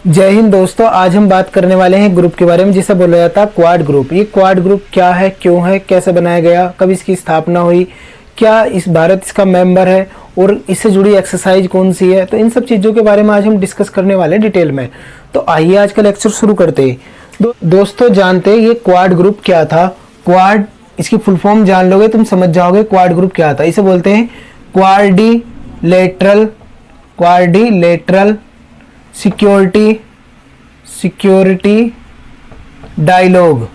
जय हिंद दोस्तों। आज हम बात करने वाले हैं ग्रुप के बारे में जिसे बोला जाता है क्वाड ग्रुप। ये क्वाड ग्रुप क्या है, क्यों है, कैसे बनाया गया, कब इसकी स्थापना हुई, क्या इस भारत इसका मेंबर है और इससे जुड़ी एक्सरसाइज कौन सी है, तो इन सब चीज़ों के बारे में आज हम डिस्कस करने वाले हैं डिटेल में। तो आइए आज का लेक्चर शुरू करते हैं। दोस्तों जानते हैं ये क्वाड ग्रुप क्या था। क्वाड इसकी फुल फॉर्म जान लोगे तुम समझ जाओगे क्वाड ग्रुप क्या था। इसे बोलते हैं quadrilateral security dialogue.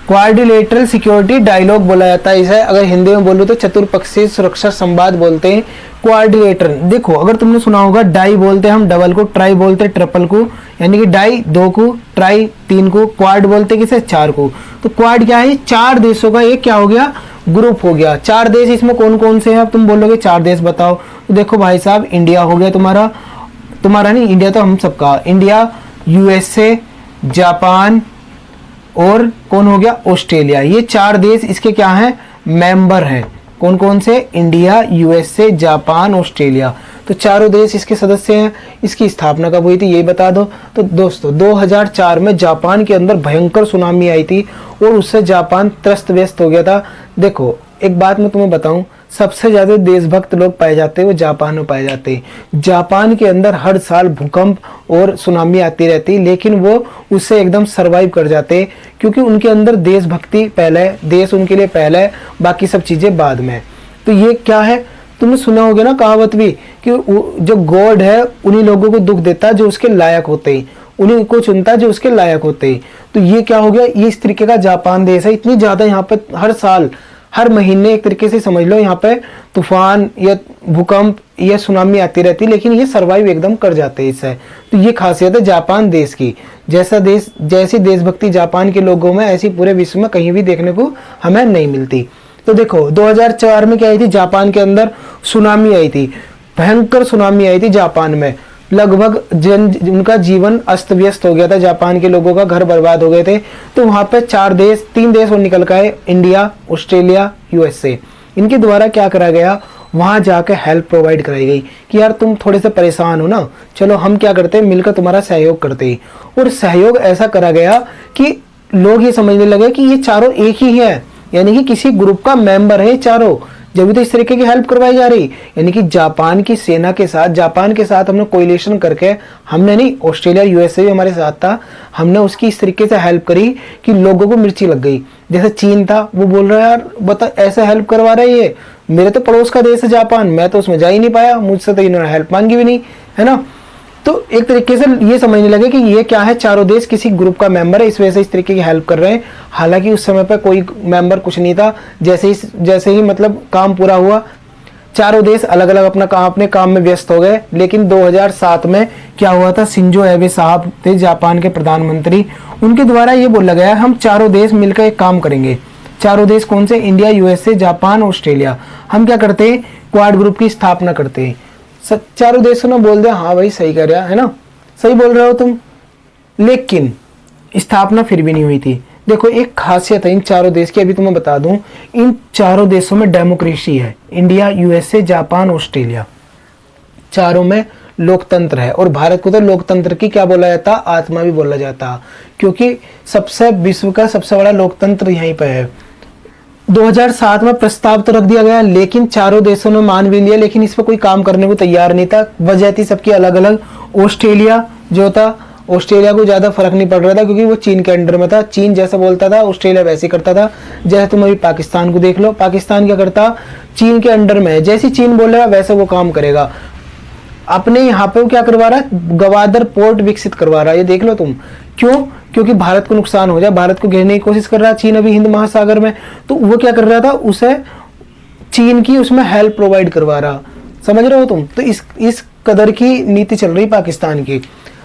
Quadrilateral security dialogue बोला जाता है इसे। अगर हिंदी में बोलूं तो चतुर्पक्षीय सुरक्षा संवाद बोलते हैं क्वाड्रिलेटरल। देखो अगर तुमने सुना होगा डाई बोलते हैं हम डबल को, ट्राई बोलते हैं ट्रिपल को, यानी कि डाई दो को, ट्राई तीन को, क्वाड बोलते हैं किसे चार को। तो क्वाड क्या है, चार देशों का एक क्या हो गया, ग्रुप हो गया। चार देश इसमें कौन कौन से हैं, अब तुम बोलोगे चार देश बताओ। तो देखो भाई साहब, इंडिया हो गया तुम्हारा नहीं, इंडिया तो हम सबका, इंडिया, यूएसए, जापान और कौन हो गया, ऑस्ट्रेलिया। ये चार देश इसके क्या हैं, मेंबर हैं। कौन कौन से, इंडिया, यूएसए, जापान, ऑस्ट्रेलिया। तो चारों देश इसके सदस्य हैं। इसकी स्थापना कब हुई थी ये बता दो। तो दोस्तों 2004 में जापान के अंदर भयंकर सुनामी आई थी और उससे जापान त्रस्त व्यस्त हो गया था। देखो एक बात मैं तुम्हें बताऊं, सबसे ज्यादा देशभक्त लोग पाए जाते हैं वो जापान में पाए जाते हैं। जापान के अंदर हर साल भूकंप और सुनामी आती रहती, लेकिन वो उससे एकदम सरवाइव कर जाते हैं क्योंकि उनके अंदर देशभक्ति पहले है, देश उनके लिए पहले है, बाकी सब चीजें बाद में। तो ये क्या है, तुमने सुना होगा ना कहावत भी कि जो गॉड है उन्हीं लोगों को दुख देता है जो उसके लायक होते हैं, उन्हीं को चुनता है जो उसके लायक होते हैं। तो ये क्या हो गया, ये इस तरीके का जापान देश है। इतनी ज्यादा यहाँ पे हर साल हर महीने एक तरीके से समझ लो यहाँ पे तूफान या भूकंप या सुनामी आती रहती, लेकिन ये सरवाइव एकदम कर जाते हैं इससे। तो ये खासियत है जापान देश की। जैसी देशभक्ति जापान के लोगों में ऐसी पूरे विश्व में कहीं भी देखने को हमें नहीं मिलती। तो देखो 2004 में क्या आई थी, जापान के अंदर सुनामी आई थी, भयंकर सुनामी आई थी जापान में। लगभग उनका जीवन अस्त व्यस्त हो गया था, जापान के लोगों का घर बर्बाद हो गए थे। तो वहां पे तीन देश और निकल के आए, इंडिया, ऑस्ट्रेलिया, यूएसए। इनके द्वारा क्या करा गया, वहां जाके हेल्प प्रोवाइड कराई गई कि यार तुम थोड़े से परेशान हो ना, चलो हम क्या करते हैं मिलकर तुम्हारा सहयोग करते हैं। और सहयोग ऐसा करा गया कि लोग ये समझने लगे कि ये चारों एक ही है, यानी कि किसी ग्रुप का मेंबर है चारों, जब भी तो इस तरीके की हेल्प करवाई जा रही। यानी कि जापान की सेना के साथ, जापान के साथ हमने कोलिशन करके, हमने नहीं, ऑस्ट्रेलिया यूएसए भी हमारे साथ था, हमने उसकी इस तरीके से हेल्प करी कि लोगों को मिर्ची लग गई। जैसे चीन था, वो बोल रहा है यार बता ऐसे हेल्प करवा रहा है ये, मेरे तो पड़ोस का देश है जापान, मैं तो उसमें जा ही नहीं पाया, मुझसे तो इन्होंने हेल्प मांगी भी नहीं, है ना। तो एक तरीके से ये समझने लगे कि ये क्या है, चारों देश किसी ग्रुप का मेंबर है, इस वजह से इस तरीके की हेल्प कर रहे हैं। हालांकि उस समय पर कोई मेंबर कुछ नहीं था। जैसे ही मतलब काम पूरा हुआ, चारों देश अलग अलग अपने काम में व्यस्त हो गए। लेकिन 2007 में क्या हुआ था, शिंजो एबे साहब थे जापान के प्रधानमंत्री, उनके द्वारा ये बोला गया हम चारों देश मिलकर एक काम करेंगे। चारों देश कौन से, इंडिया, यूएसए, जापान, ऑस्ट्रेलिया। हम क्या करते हैं, क्वाड ग्रुप की स्थापना करते हैं। चारों देशों ने बोल दिया हाँ भाई सही कर रहा है ना, सही बोल रहे हो तुम। लेकिन स्थापना फिर भी नहीं हुई थी। देखो एक खासियत है इन चारों देश की, अभी तुम्हें बता दूं, इन चारों देशों में डेमोक्रेसी है। इंडिया, यूएसए, जापान, ऑस्ट्रेलिया, चारों में लोकतंत्र है। और भारत को तो लोकतंत्र की क्या बोला जाता, आत्मा भी बोला जाता, क्योंकि विश्व का सबसे बड़ा लोकतंत्र यहीं पर है। 2007 में प्रस्ताव तो रख दिया गया, लेकिन चारों देशों ने मान भी लिया, लेकिन इस पर कोई काम करने को तैयार नहीं था। वजह थी सबकी अलग अलग। ऑस्ट्रेलिया जो था, ऑस्ट्रेलिया को ज्यादा फर्क नहीं पड़ रहा था क्योंकि वो चीन के अंडर में था। चीन जैसा बोलता था ऑस्ट्रेलिया वैसे करता था। जैसे तुम अभी पाकिस्तान को देख लो, पाकिस्तान क्या करता, चीन के अंडर में है, जैसी चीन बोलेगा वैसे वो काम करेगा। अपने यहाँ पे वो क्या करवा रहा है, गवादर पोर्ट विकसित करवा रहा है, ये देख लो तुम। क्यों, क्योंकि भारत को नुकसान हो जाए, भारत को घेरने की कोशिश कर रहा है चीन अभी हिंद महासागर में। तो वो क्या कर रहा था, उसे चीन की उसमें हेल्प प्रोवाइड करवा रहा, समझ रहे हो तुम। तो इस कदर की नीति चल रही पाकिस्तान की।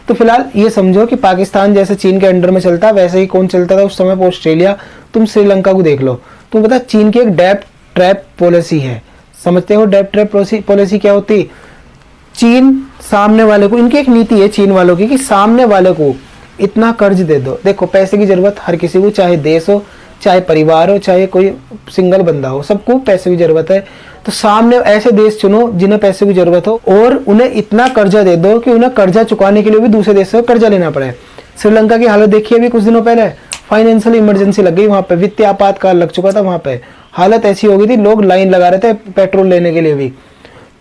तो फिलहाल ये समझो कि पाकिस्तान जैसे चीन के अंडर में चलता, वैसे ही कौन चलता था उस समय पर, ऑस्ट्रेलिया। तुम श्रीलंका को देख लो, तुम पता चीन की एक डेब्ट ट्रैप पॉलिसी है, समझते हो डेब्ट ट्रैप पॉलिसी क्या होती। चीन सामने वाले को, इनकी एक नीति है चीन वालों की कि सामने वाले को इतना कर्ज दे दो। देखो पैसे की जरूरत हर किसी को, चाहे देश हो चाहे परिवार हो चाहे कोई सिंगल बंदा हो, सबको पैसे की जरूरत है। तो सामने ऐसे देश चुनो जिन्हें पैसे की जरूरत हो और उन्हें इतना कर्जा दे दो कि उन्हें कर्जा चुकाने के लिए भी दूसरे देश से कर्जा लेना पड़े। श्रीलंका की हालत देखिए अभी कुछ दिनों पहले, फाइनेंशियल इमरजेंसी लग गई वहां पे, वित्तीय आपातकाल लग चुका था वहां पे, हालत ऐसी हो गई थी, लोग लाइन लगा रहे थे पेट्रोल लेने के लिए भी।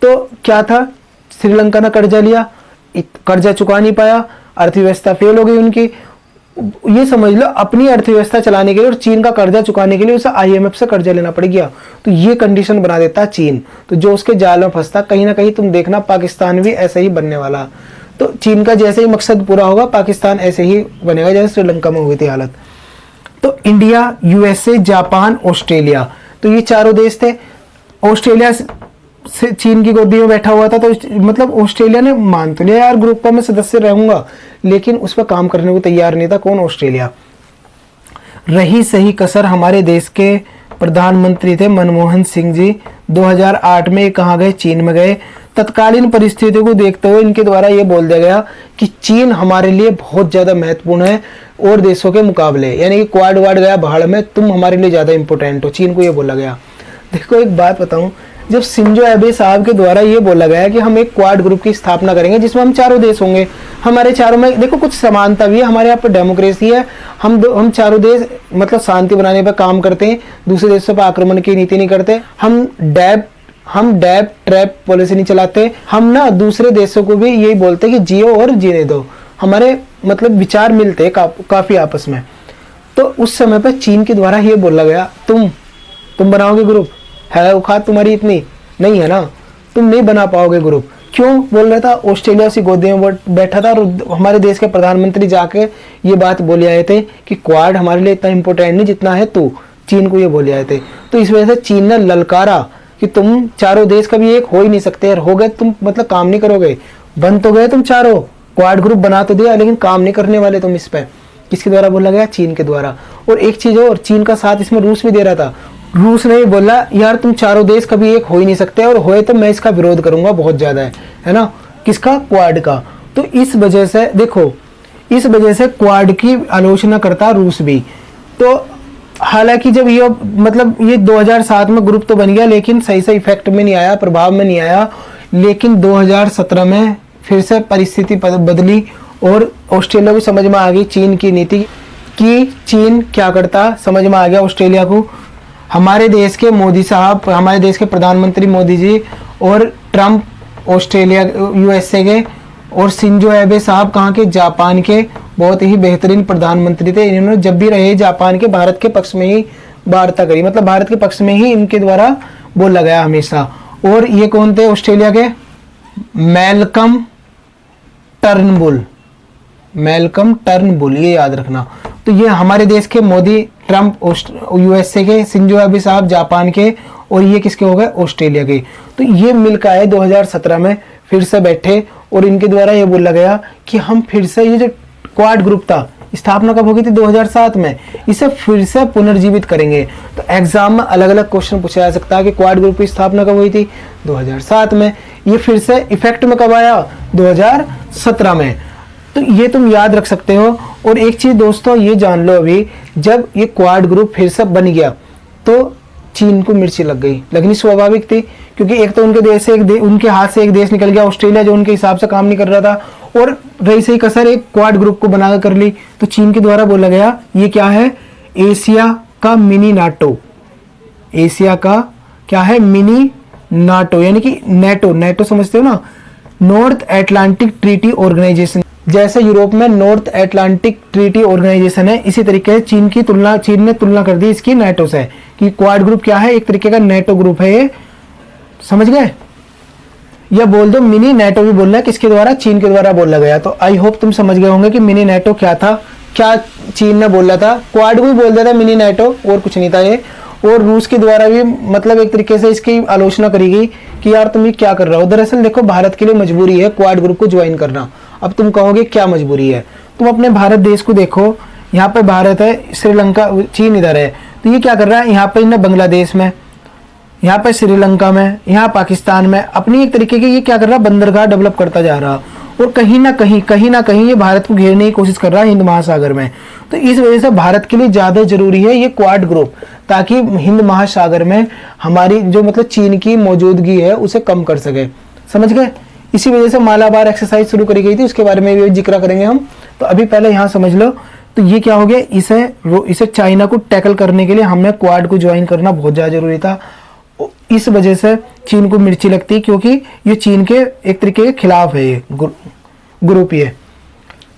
तो क्या था, श्रीलंका ने कर्जा लिया, कर्जा चुका नहीं पाया, अर्थव्यवस्था फेल हो गई उनकी। ये समझ लो अपनी अर्थव्यवस्था चलाने के लिए और चीन का कर्जा चुकाने के लिए उसे आईएमएफ से कर्जा लेना पड़ गया। तो ये कंडीशन बना देता चीन, तो जो उसके जाल में फंसता, कहीं ना कहीं तुम देखना पाकिस्तान भी ऐसे ही बनने वाला। तो चीन का जैसे ही मकसद पूरा होगा पाकिस्तान ऐसे ही बनेगा जैसे श्रीलंका में हुई थी हालत। तो इंडिया, यूएसए, जापान, ऑस्ट्रेलिया, तो ये चारों देश थे। ऑस्ट्रेलिया से चीन की गोदी में बैठा हुआ था, तो मतलब ऑस्ट्रेलिया ने मान तो लिया यार ग्रुप का मैं सदस्य रहूंगा, लेकिन उस पर काम करने को तैयार नहीं था। कौन? ऑस्ट्रेलिया। रही सही कसर हमारे देश के प्रधानमंत्री थे मनमोहन सिंह जी, 2008 में कहाँ गए? चीन में गए। तत्कालीन परिस्थितियों को देखते हुए इनके द्वारा ये बोल दिया गया कि चीन हमारे लिए बहुत ज्यादा महत्वपूर्ण है और देशों के मुकाबले, यानी कि क्वाड वाड गया भाड़ में, तुम हमारे लिए ज्यादा इंपोर्टेंट हो, चीन को ये बोला गया। देखो एक बात बताऊं, जब शिंजो एबे साहब के द्वारा ये बोला गया कि हम एक क्वाड ग्रुप की स्थापना करेंगे जिसमें हम चारों देश होंगे, हमारे चारों में देखो कुछ समानता भी है, हमारे यहाँ पर डेमोक्रेसी है, हम चारों देश मतलब शांति बनाने पर काम करते हैं, दूसरे देशों पर आक्रमण की नीति नहीं करते, हम डैब ट्रैप पॉलिसी नहीं चलाते, हम ना दूसरे देशों को भी यही बोलते कि जियो और जीने दो, हमारे मतलब विचार मिलते हैं काफी आपस में। तो उस समय पर चीन के द्वारा ये बोला गया तुम बनाओगे ग्रुप, है औकात तुम्हारी इतनी नहीं है ना, तुम नहीं बना पाओगे ग्रुप। क्यों बोल रहा था? ऑस्ट्रेलिया से गोदी में बैठा था और हमारे देश के प्रधानमंत्री जाके ये बात बोले आए थे कि क्वाड हमारे लिए इतना इंपॉर्टेंट नहीं जितना है तू, चीन को ये बोले आए थे। तो इस वजह से चीन ने ललकारा कि तुम चारों देश कभी एक हो ही नहीं सकते, हो गए तुम मतलब काम नहीं करोगे, बन तो गए तुम चारों, क्वाड ग्रुप बना तो दिया लेकिन काम नहीं करने वाले तुम इस पे। किसके द्वारा बोला गया? चीन के द्वारा। और एक चीज और, चीन का साथ इसमें रूस भी दे रहा था। रूस ने बोला यार तुम चारों देश कभी एक हो ही नहीं सकते, और होए तो मैं इसका विरोध करूंगा बहुत ज्यादा है ना, किसका? क्वाड का। तो इस वजह से देखो, इस वजह से क्वाड की आलोचना करता रूस भी। तो हालांकि जब ये मतलब ये 2007 में ग्रुप तो बन गया लेकिन सही से इफेक्ट में नहीं आया, प्रभाव में नहीं आया, लेकिन 2017 में फिर से परिस्थिति बदली और ऑस्ट्रेलिया को समझ में आ गई चीन की नीति कि चीन क्या करता, समझ में आ गया ऑस्ट्रेलिया को। हमारे देश के मोदी साहब, हमारे देश के प्रधानमंत्री मोदी जी और ट्रम्प ऑस्ट्रेलिया यूएसए के, और शिंजो एबे साहब कहाँ के? जापान के बहुत ही बेहतरीन प्रधानमंत्री थे। इन्होंने जब भी रहे जापान के भारत के पक्ष में ही वार्ता करी, मतलब भारत के पक्ष में ही इनके द्वारा बोला गया हमेशा। और ये कौन थे ऑस्ट्रेलिया के? मैल्कम टर्नबुल, ये याद रखना। तो ये हमारे देश के मोदी, ट्रम्प यूएसए के, शिंजो एबे साहब जापान के, और ये किसके हो गए? ऑस्ट्रेलिया के। तो ये मिलकर आए 2017 में फिर से बैठे और इनके द्वारा ये बोला गया कि हम फिर से ये जो क्वाड ग्रुप था, स्थापना कब होगी थी? 2007 में, इसे फिर से पुनर्जीवित करेंगे। तो एग्जाम में अलग अलग क्वेश्चन पूछा जा सकता है कि क्वाड ग्रुप की स्थापना कब हुई थी? 2007 में। ये फिर से इफेक्ट में कब आया? 2017 में। तो ये तुम याद रख सकते हो। और एक चीज दोस्तों ये जान लो, अभी जब ये क्वाड ग्रुप फिर से बन गया तो चीन को मिर्ची लग गई, लगनी स्वाभाविक थी, क्योंकि एक तो उनके देश से उनके हाथ से एक देश निकल गया ऑस्ट्रेलिया, जो उनके हिसाब से काम नहीं कर रहा था, और रही सही कसर एक क्वाड ग्रुप को बना कर ली। तो चीन के द्वारा बोला गया ये क्या है? एशिया का मिनी नाटो। एशिया का क्या है? मिनी नाटो, यानी कि नेटो समझते हो ना, नॉर्थ एटलांटिक ट्रीटी ऑर्गेनाइजेशन। जैसे यूरोप में नॉर्थ एटलांटिक ट्रीटी ऑर्गेनाइजेशन है, इसी तरीके से चीन ने तुलना कर दी इसकी नेटो से, कि क्वाड ग्रुप क्या है? एक तरीके का नेटो ग्रुप है ये, समझ गए? या बोल दो मिनी नेटो भी बोलना है, किसके द्वारा? चीन के द्वारा बोला गया। तो आई होप तुम समझ गए होंगे कि मिनी नेटो क्या था, क्या चीन ने बोला था। क्वाड भी बोल दिया था, मिनी नेटो और कुछ नहीं था ये। और रूस के द्वारा भी मतलब एक तरीके से इसकी आलोचना करी गई कि यार तुम ये क्या कर रहे हो। दरअसल देखो, भारत के लिए मजबूरी है क्वाड ग्रुप को ज्वाइन करना। अब तुम कहोगे क्या मजबूरी है? तुम अपने भारत देश को देखो, यहाँ पे भारत है, श्रीलंका, चीन इधर है, तो ये क्या कर रहा है? यहाँ पे बांग्लादेश में, यहाँ पे श्रीलंका में, यहाँ पाकिस्तान में अपनी एक तरीके की ये क्या कर रहा है? बंदरगाह डेवलप करता जा रहा। और कहीं ना कहीं ये भारत को घेरने की कोशिश कर रहा है हिंद महासागर में। तो इस वजह से भारत के लिए ज़्यादा जरूरी है ये क्वाड ग्रुप, ताकि हिंद महासागर में हमारी जो मतलब चीन की मौजूदगी है उसे कम कर सके। समझ गए? इसी वजह से मालाबार एक्सरसाइज शुरू करी गई थी, उसके बारे में भी जिक्र करेंगे हम। तो अभी पहले यहाँ समझ लो, तो ये क्या हो गया, इसे चाइना को टैकल करने के लिए हमने क्वाड को ज्वाइन करना बहुत ज़्यादा जरूरी था। इस वजह से चीन को मिर्ची लगती है, क्योंकि ये चीन के एक तरीके के खिलाफ है ये ग्रुप ये।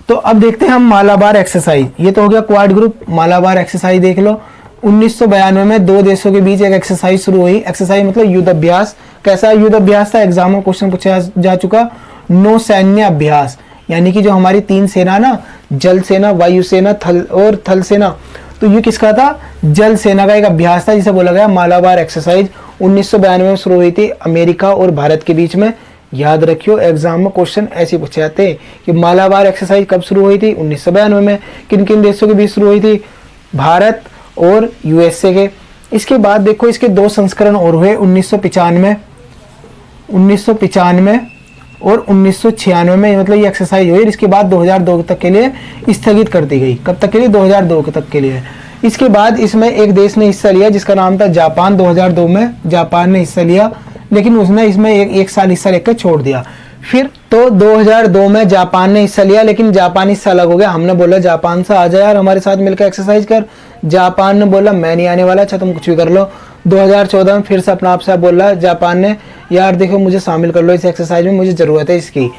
तो अब देखते हैं हम मालाबार एक्सरसाइज। ये तो हो गया क्वाड ग्रुप। मालाबार एक्सरसाइज देख लो, 1992 में दो देशों के बीच एक एक्सरसाइज शुरू हुई। एक्सरसाइज मतलब युद्ध अभ्यास। कैसा युद्ध अभ्यास था? एग्जाम में क्वेश्चन पूछा जा चुका। नौ सैन्य अभ्यास, यानी कि जो हमारी तीन सेना ना, जल सेना, वायु सेना, थल और थल सेना, तो ये किसका था? जल सेना का एक अभ्यास था, जिसे बोला गया मालाबार एक्सरसाइज। 1992 में शुरू हुई थी अमेरिका और भारत के बीच में। याद रखियो, एग्जाम में क्वेश्चन ऐसे पूछे जाते हैं कि मालाबार एक्सरसाइज कब शुरू हुई थी? 1992 में। किन किन देशों के बीच शुरू हुई थी? भारत और यूएसए के। इसके बाद देखो, इसके दो संस्करण और हुए, 1995 और 1996 में, मतलब ये एक्सरसाइज हुई। इसके बाद 2002 तक के लिए स्थगित कर दी गई। कब तक के लिए? 2002 तक के लिए। इसके बाद इसमें एक देश ने हिस्सा लिया जिसका नाम था जापान। 2002 में जापान ने हिस्सा लिया, लेकिन उसने इसमें एक साल हिस्सा लेकर छोड़ दिया। फिर तो 2002 में जापान ने हिस्सा लिया, लेकिन जापान हिस्सा अलग हो गया। हमने बोला जापान से आ जा यार, हमारे साथ मिलकर एक्सरसाइज कर। जापान ने बोला मैं नहीं आने वाला, अच्छा तुम कुछ भी कर लो। 2014 में फिर से अपना आप से बोला जापान ने, यार देखो मुझे शामिल कर लो इस एक्सरसाइज में, मुझे जरूरत है इसकी।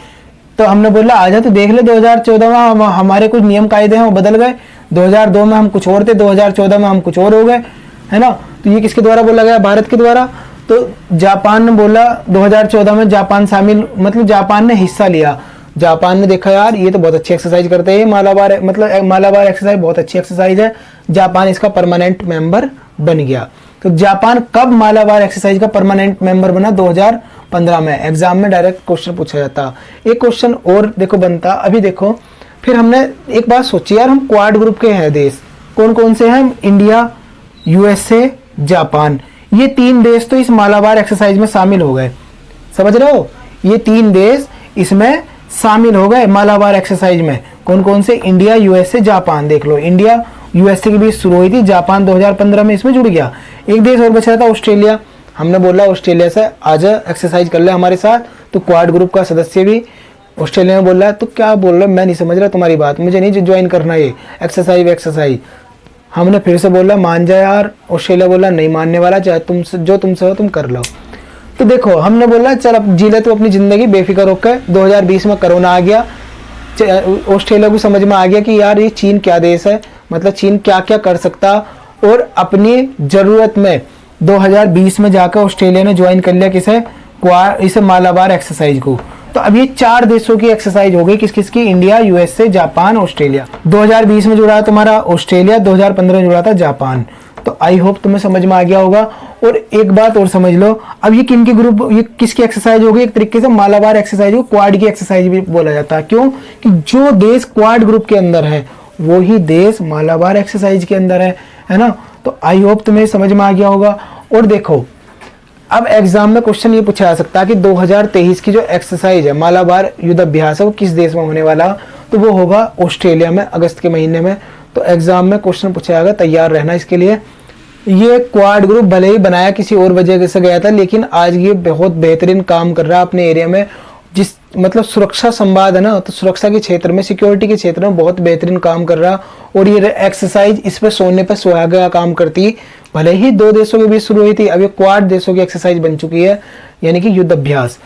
तो हमने बोला आजा, तो देख ले 2014 में हमारे कुछ नियम कायदे हैं वो बदल गए। 2002 में हम कुछ और थे, 2014 में हम कुछ और हो गए, है ना। तो ये किसके द्वारा बोला गया? भारत के द्वारा। तो जापान ने बोला 2014 में जापान शामिल, मतलब जापान ने हिस्सा लिया। जापान ने देखा यार ये तो बहुत अच्छी एक्सरसाइज करते हैं, मालाबार एक्सरसाइज बहुत अच्छी एक्सरसाइज है। जापान इसका परमानेंट मेंबर बन गया। तो जापान कब मालाबार एक्सरसाइज का परमानेंट मेंबर बना? 2015 में। एग्जाम में डायरेक्ट क्वेश्चन पूछा जाता। एक क्वेश्चन और देखो बनता। अभी देखो, फिर हमने एक बात सोची यार, हम क्वाड ग्रुप के हैं देश, कौन कौन से हैं? India, USA, Japan. ये तीन देश तो इस मालाबार एक्सरसाइज में शामिल हो गए। समझ रहे हो? ये तीन देश इसमें शामिल हो गए मालाबार एक्सरसाइज में। कौन कौन से? India, USA, Japan. देख लो, इंडिया यूएसए के बीच शुरू हुई थी, जापान 2015 में इसमें जुड़ गया। एक देश और बचा था ऑस्ट्रेलिया। हमने बोला ऑस्ट्रेलिया से आजा एक्सरसाइज कर ले हमारे साथ। तो क्वाड ग्रुप का सदस्य भी ऑस्ट्रेलिया में बोल रहा है, तो क्या बोल रहा है, मैं नहीं समझ रहा तुम्हारी बात, मुझे नहीं ज्वाइन करना ये एक्सरसाइज। हमने फिर से बोला मान जा यार। ऑस्ट्रेलिया बोला नहीं मानने वाला, चाहे तुमसे हो तुम कर लो। तो देखो, हमने बोला चल अब जी ले तू अपनी जिंदगी बेफिक्र होकर। 2020 में कोरोना आ गया। ऑस्ट्रेलिया को समझ में आ गया कि यार ये चीन क्या देश है, मतलब चीन क्या क्या कर सकता, और अपनी जरूरत में 2020 में जाकर ऑस्ट्रेलिया ने ज्वाइन कर लिया इसे मालाबार एक्सरसाइज को। तो अब ये चार देशों की एक्सरसाइज हो गई। किस किस की? India, USA, Japan, Australia. 2020 में जुड़ा तुम्हारा ऑस्ट्रेलिया, 2015 में जुड़ा था जापान। तो आई होप तुम्हें समझ में आ गया होगा। और एक बात और समझ लो, अब ये किन के ग्रुप, ये किसकी एक्सरसाइज होगी? एक तरीके से मालाबार एक्सरसाइज को क्वाड की एक्सरसाइज भी बोला जाता है। क्यों? कि जो देश क्वाड ग्रुप के अंदर है वो ही देश मालाबार एक्सरसाइज के अंदर है ना। तो आई होप तुम्हें समझ में आ गया होगा। और देखो, अब एग्जाम में क्वेश्चन ये पूछा जा सकता है कि 2023 की जो एक्सरसाइज है मालाबार युद्ध अभ्यास है वो किस देश में होने वाला? तो वो होगा ऑस्ट्रेलिया में, अगस्त के महीने में। तो एग्जाम में क्वेश्चन पूछा जाएगा, तैयार रहना इसके लिए। ये क्वाड ग्रुप भले ही बनाया किसी और वजह से गया था, लेकिन आज ये बहुत बेहतरीन काम कर रहा है अपने एरिया में। जिस मतलब सुरक्षा संवाद है ना, तो सुरक्षा के क्षेत्र में, सिक्योरिटी के क्षेत्र में बहुत बेहतरीन काम कर रहा। और ये एक्सरसाइज इस पे सोने पे सुहागा काम करती। भले ही दो देशों के बीच शुरू हुई थी, अब ये क्वाड देशों की एक्सरसाइज बन चुकी है, यानी कि युद्ध अभ्यास।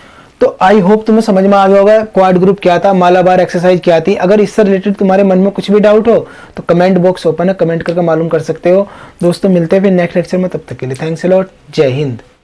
तो आई होप तुम्हें समझ में आ गया होगा क्वाड ग्रुप क्या था, मालाबार एक्सरसाइज क्या थी। अगर इससे रिलेटेड तुम्हारे मन में कुछ भी डाउट हो तो कमेंट बॉक्स ओपन है, कमेंट करके मालूम कर सकते हो। दोस्तों मिलते हैं फिर नेक्स्ट लेक्चर में, तब तक के लिए थैंक्स अ लॉट। जय हिंद।